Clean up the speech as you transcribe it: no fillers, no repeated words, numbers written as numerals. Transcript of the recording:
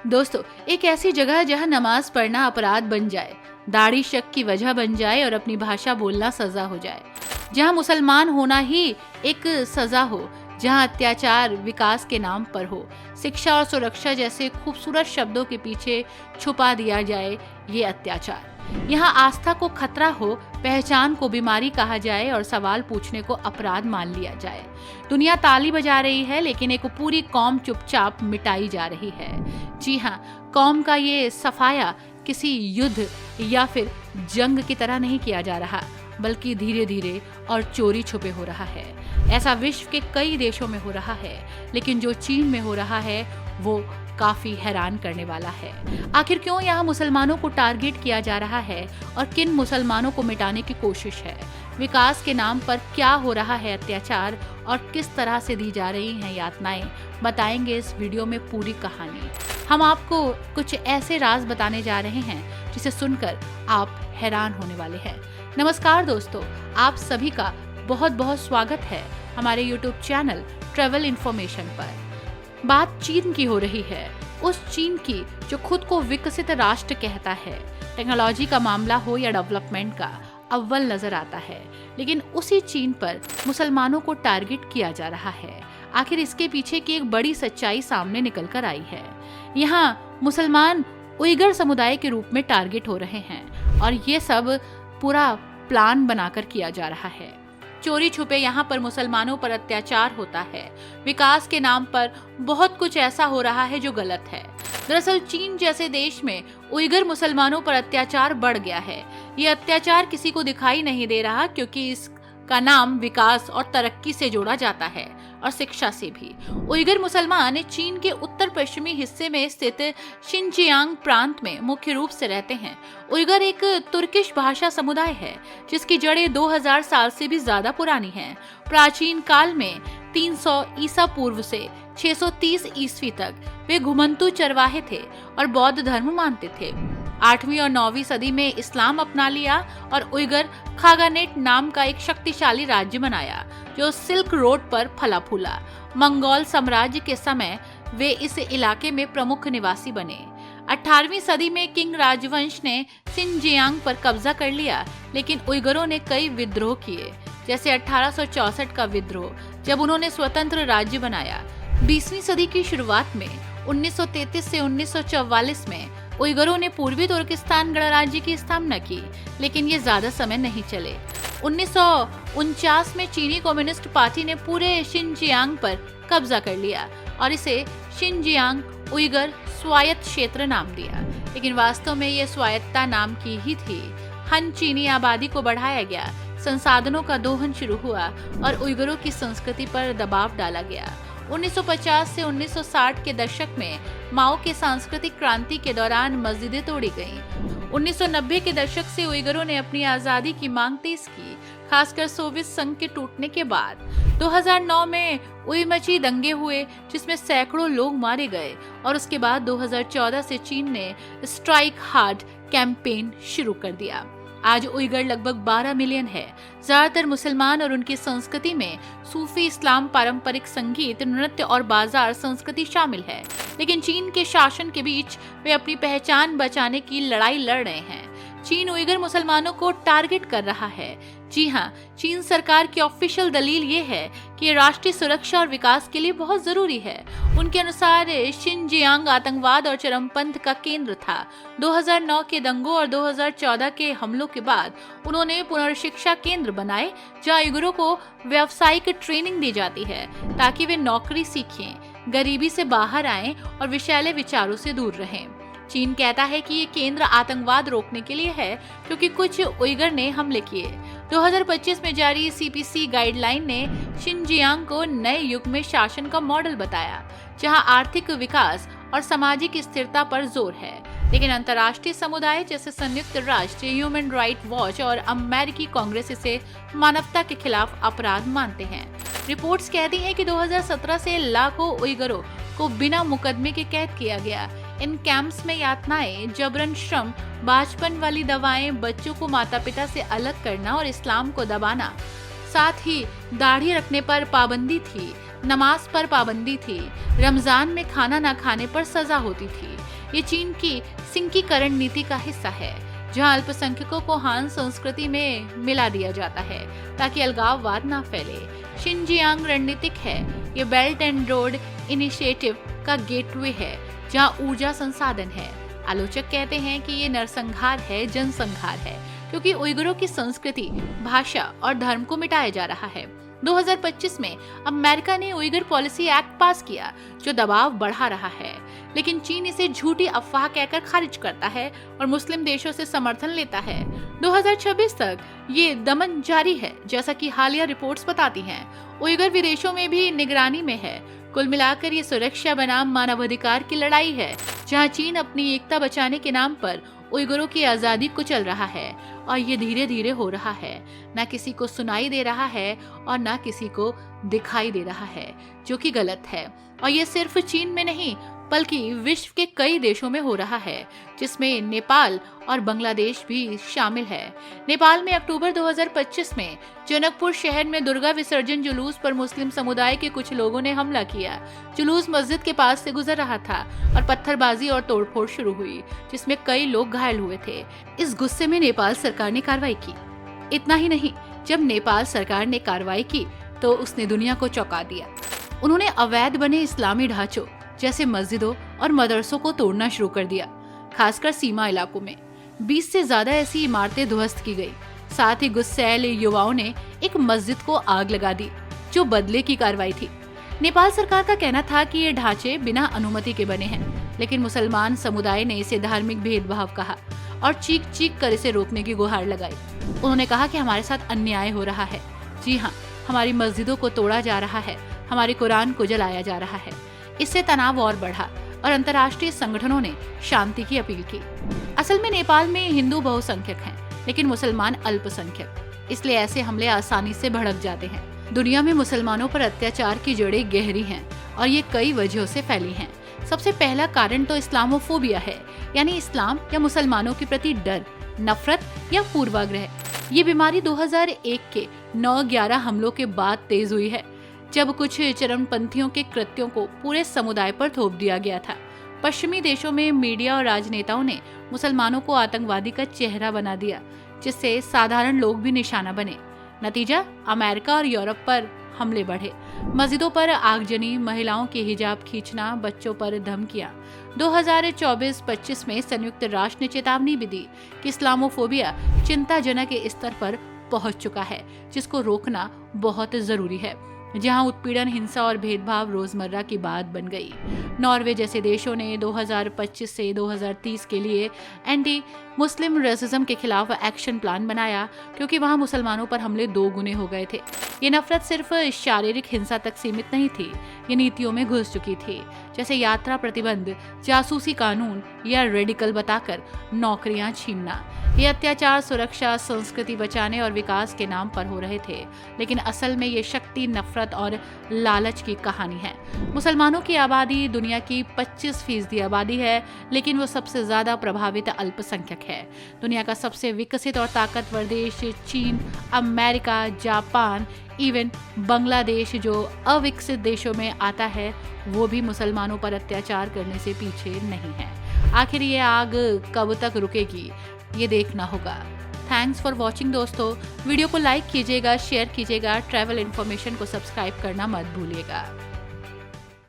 दोस्तों, एक ऐसी जगह जहां नमाज पढ़ना अपराध बन जाए, दाढ़ी शक की वजह बन जाए और अपनी भाषा बोलना सजा हो जाए, जहां मुसलमान होना ही एक सजा हो, जहां अत्याचार विकास के नाम पर हो, शिक्षा और सुरक्षा जैसे खूबसूरत शब्दों के पीछे छुपा दिया जाए ये अत्याचार। यहाँ आस्था को खतरा हो, पहचान को बीमारी कहा जाए और सवाल पूछने को अपराध मान लिया जाए। दुनिया ताली बजा रही है, लेकिन एक पूरी कौम चुपचाप मिटाई जा रही है। जी हाँ, कौम का ये सफाया किसी युद्ध या फिर जंग की तरह नहीं किया जा रहा, बल्कि धीरे धीरे और चोरी छुपे हो रहा है। ऐसा विश्व के कई देशों में हो रहा है, लेकिन जो चीन में हो रहा है वो काफी हैरान करने वाला है। आखिर क्यों यहाँ मुसलमानों को टारगेट किया जा रहा है और किन मुसलमानों को मिटाने की कोशिश है? विकास के नाम पर क्या हो रहा है अत्याचार और किस तरह से दी जा रही हैं यातनाएं, बताएंगे इस वीडियो में पूरी कहानी। हम आपको कुछ ऐसे राज बताने जा रहे हैं जिसे सुनकर आप हैरान होने वाले हैं। नमस्कार दोस्तों, आप सभी का बहुत बहुत स्वागत है हमारे YouTube चैनल ट्रैवल इन्फॉर्मेशन पर। बात चीन की हो रही है, उस चीन की जो खुद को विकसित राष्ट्र कहता है। टेक्नोलॉजी का मामला हो या डेवलपमेंट का, अव्वल नजर आता है, लेकिन उसी चीन पर मुसलमानों को टारगेट किया जा रहा है। आखिर इसके पीछे की एक बड़ी सच्चाई सामने निकल कर आई है। यहाँ मुसलमान उइगर समुदाय के रूप में टारगेट हो रहे हैं और ये सब पूरा प्लान बनाकर किया जा रहा है। चोरी छुपे यहाँ पर मुसलमानों पर अत्याचार होता है। विकास के नाम पर बहुत कुछ ऐसा हो रहा है जो गलत है। दरअसल चीन जैसे देश में उइगर मुसलमानों पर अत्याचार बढ़ गया है। ये अत्याचार किसी को दिखाई नहीं दे रहा, क्योंकि इसका नाम विकास और तरक्की से जोड़ा जाता है और शिक्षा से भी। उइगर मुसलमान चीन के उत्तर पश्चिमी हिस्से में स्थित शिनजियांग प्रांत में मुख्य रूप से रहते हैं। उइगर एक तुर्किश भाषा समुदाय है जिसकी जड़ें 2000 साल से भी ज्यादा पुरानी हैं। प्राचीन काल में 300 ईसा पूर्व से 630 ईस्वी तक वे घुमंतू चरवाहे थे और बौद्ध धर्म मानते थे। 8वीं और 9वीं सदी में इस्लाम अपना लिया और उइगर खागानेट नाम का एक शक्तिशाली राज्य बनाया जो सिल्क रोड पर फला फूला। मंगोल साम्राज्य के समय वे इस इलाके में प्रमुख निवासी बने। 18वीं सदी में किंग राजवंश ने शिनजियांग पर कब्जा कर लिया, लेकिन उइगरों ने कई विद्रोह किए, जैसे 1864 का विद्रोह, जब उन्होंने स्वतंत्र राज्य बनाया। 20वीं सदी की शुरुआत में 1933 से 1944 में उइगरों ने पूर्वी तुर्किस्तान गणराज्य की स्थापना की, लेकिन ये ज्यादा समय नहीं चले। 1949 में चीनी कम्युनिस्ट पार्टी ने पूरे शिनजियांग पर कब्जा कर लिया और इसे शिनजियांग उइगर स्वायत्त क्षेत्र नाम दिया, लेकिन वास्तव में ये स्वायत्तता नाम की ही थी। हन चीनी आबादी को बढ़ाया गया, संसाधनों का दोहन शुरू हुआ और उइगरों की संस्कृति पर दबाव डाला गया। 1950 से 1960 के दशक में माओ के सांस्कृतिक क्रांति के दौरान मस्जिदें तोड़ी गईं। 1990 के दशक से उइगरों ने अपनी आजादी की मांग तेज की, खासकर सोवियत संघ के टूटने के बाद। 2009 में उइमची दंगे हुए जिसमें सैकड़ों लोग मारे गए और उसके बाद 2014 से चीन ने स्ट्राइक हार्ड कैंपेन शुरू कर दिया। आज उइगर लगभग 12 मिलियन है। ज्यादातर मुसलमान और उनकी संस्कृति में सूफी, इस्लाम, पारंपरिक संगीत, नृत्य और बाजार संस्कृति शामिल है, लेकिन चीन के शासन के बीच वे अपनी पहचान बचाने की लड़ाई लड़ रहे हैं। चीन उइगर मुसलमानों को टारगेट कर रहा है। जी हाँ, चीन सरकार की ऑफिशियल दलील ये है कि ये राष्ट्रीय सुरक्षा और विकास के लिए बहुत जरूरी है। उनके अनुसार शिनजियांग आतंकवाद और चरमपंथ का केंद्र था। 2009 के दंगों और 2014 के हमलों के बाद उन्होंने पुनर्शिक्षा केंद्र बनाए, जहाँ उइगरों को व्यावसायिक ट्रेनिंग दी जाती है ताकि वे नौकरी सीखें, गरीबी से बाहर आएं और विषैले विचारों से दूर रहें। चीन कहता है कि ये केंद्र आतंकवाद रोकने के लिए है, क्योंकि कुछ उइगर ने हमले किए। 2025 में जारी CPC गाइडलाइन ने शिनजियांग को नए युग में शासन का मॉडल बताया, जहां आर्थिक विकास और सामाजिक स्थिरता पर जोर है। लेकिन अंतर्राष्ट्रीय समुदाय जैसे संयुक्त राष्ट्र, ह्यूमन राइट वॉच और अमेरिकी कांग्रेस इसे मानवता के खिलाफ अपराध मानते हैं। रिपोर्ट्स कहती हैं कि 2017 से लाखों उइगरों को बिना मुकदमे के कैद किया गया। इन कैंप्स में यातनाएं, जबरन श्रम, बांझपन वाली दवाएं, बच्चों को माता पिता से अलग करना और इस्लाम को दबाना, साथ ही दाढ़ी रखने पर पाबंदी थी। नमाज पर पाबंदी थी, रमजान में खाना ना खाने पर सजा होती थी। ये चीन की सिंकीकरण नीति का हिस्सा है, जहां अल्पसंख्यकों को हान संस्कृति में मिला दिया जाता है ताकि अलगाववाद ना फैले। शिनजियांग रणनीतिक है। ये बेल्ट एंड रोड इनिशिएटिव का गेटवे है, जहां ऊर्जा संसाधन है। आलोचक कहते हैं कि ये नरसंहार है, जनसंहार है, क्योंकि उइगुरों की संस्कृति, भाषा और धर्म को मिटाया जा रहा है। 2025 में अमेरिका ने उइगर पॉलिसी एक्ट पास किया, जो दबाव बढ़ा रहा है, लेकिन चीन इसे झूठी अफवाह कहकर खारिज करता है और मुस्लिम देशों से समर्थन लेता है। 2026 तक ये दमन जारी है, जैसा कि हालिया रिपोर्ट्स बताती हैं। उइगर विदेशों में भी निगरानी में है। कुल मिलाकर ये सुरक्षा बनाम मानवाधिकार की लड़ाई है, जहां चीन अपनी एकता बचाने के नाम पर उइगुरों की आजादी कुचल रहा है, और ये धीरे धीरे हो रहा है। ना किसी को सुनाई दे रहा है और ना किसी को दिखाई दे रहा है, जो कि गलत है। और ये सिर्फ चीन में नहीं, बल्कि विश्व के कई देशों में हो रहा है, जिसमें नेपाल और बांग्लादेश भी शामिल है। नेपाल में अक्टूबर 2025 में जनकपुर शहर में दुर्गा विसर्जन जुलूस पर मुस्लिम समुदाय के कुछ लोगों ने हमला किया। जुलूस मस्जिद के पास से गुजर रहा था और पत्थरबाजी और तोड़फोड़ शुरू हुई, जिसमें कई लोग घायल हुए थे। इस गुस्से में नेपाल सरकार ने कार्रवाई की। इतना ही नहीं, जब नेपाल सरकार ने कार्रवाई की तो उसने दुनिया को चौंका दिया। उन्होंने अवैध बने इस्लामी ढांचों जैसे मस्जिदों और मदरसों को तोड़ना शुरू कर दिया, खासकर सीमा इलाकों में। 20 से ज्यादा ऐसी इमारतें ध्वस्त की गई। साथ ही गुस्सैल युवाओं ने एक मस्जिद को आग लगा दी, जो बदले की कार्रवाई थी। नेपाल सरकार का कहना था कि ये ढांचे बिना अनुमति के बने हैं, लेकिन मुसलमान समुदाय ने इसे धार्मिक भेदभाव कहा और चीख चीख कर इसे रोकने की गुहार लगाई। उन्होंने कहा कि हमारे साथ अन्याय हो रहा है। जी हाँ, हमारी मस्जिदों को तोड़ा जा रहा है, हमारे कुरान को जलाया जा रहा है। इससे तनाव और बढ़ा और अंतर्राष्ट्रीय संगठनों ने शांति की अपील की। असल में नेपाल में हिंदू बहुसंख्यक हैं, लेकिन मुसलमान अल्पसंख्यक, इसलिए ऐसे हमले आसानी से भड़क जाते हैं। दुनिया में मुसलमानों पर अत्याचार की जड़ें गहरी हैं और ये कई वजहों से फैली हैं। सबसे पहला कारण तो इस्लामोफोबिया है, यानी इस्लाम या मुसलमानों के प्रति डर, नफरत या पूर्वाग्रह। ये बीमारी 2001 के 9/11 हमलों के बाद तेज हुई है, जब कुछ चरमपंथियों के कृत्यों को पूरे समुदाय पर थोप दिया गया था। पश्चिमी देशों में मीडिया और राजनेताओं ने मुसलमानों को आतंकवादी का चेहरा बना दिया, जिससे साधारण लोग भी निशाना बने। नतीजा, अमेरिका और यूरोप पर हमले बढ़े। मस्जिदों पर आगजनी, महिलाओं के हिजाब खींचना, बच्चों पर धमकियां। 2024-25 में संयुक्त राष्ट्र ने चेतावनी भी दी कि इस्लामोफोबिया चिंताजनक स्तर पर पहुंच चुका है, जिसको रोकना बहुत जरूरी है। जहां उत्पीड़न, हिंसा और भेदभाव रोजमर्रा की बात बन गई। नॉर्वे जैसे देशों ने 2025 से 2030 के लिए एंटी मुस्लिम रेसिज्म के खिलाफ एक्शन प्लान बनाया, क्योंकि वहां मुसलमानों पर हमले 2 गुने हो गए थे। ये नफरत सिर्फ शारीरिक हिंसा तक सीमित नहीं थी, ये नीतियों में घुस चुकी थी, जैसे यात्रा प्रतिबंध, जासूसी कानून या रेडिकल बताकर नौकरियां छीनना। ये अत्याचार सुरक्षा, संस्कृति बचाने और विकास के नाम पर हो रहे थे, लेकिन असल में ये शक्ति, नफरत और लालच की कहानी है। मुसलमानों की आबादी दुनिया की 25% आबादी है, लेकिन वो सबसे ज्यादा प्रभावित अल्पसंख्यक है। दुनिया का सबसे विकसित और ताकतवर देश चीन, अमेरिका, जापान, इवन बांग्लादेश जो अविकसित देशों में आता है, वो भी मुसलमानों पर अत्याचार करने से पीछे नहीं है। आखिर ये आग कब तक रुकेगी, ये देखना होगा। थैंक्स फॉर वॉचिंग दोस्तों। वीडियो को लाइक कीजिएगा, शेयर कीजिएगा, ट्रैवल इन्फॉर्मेशन को सब्सक्राइब करना मत भूलिएगा।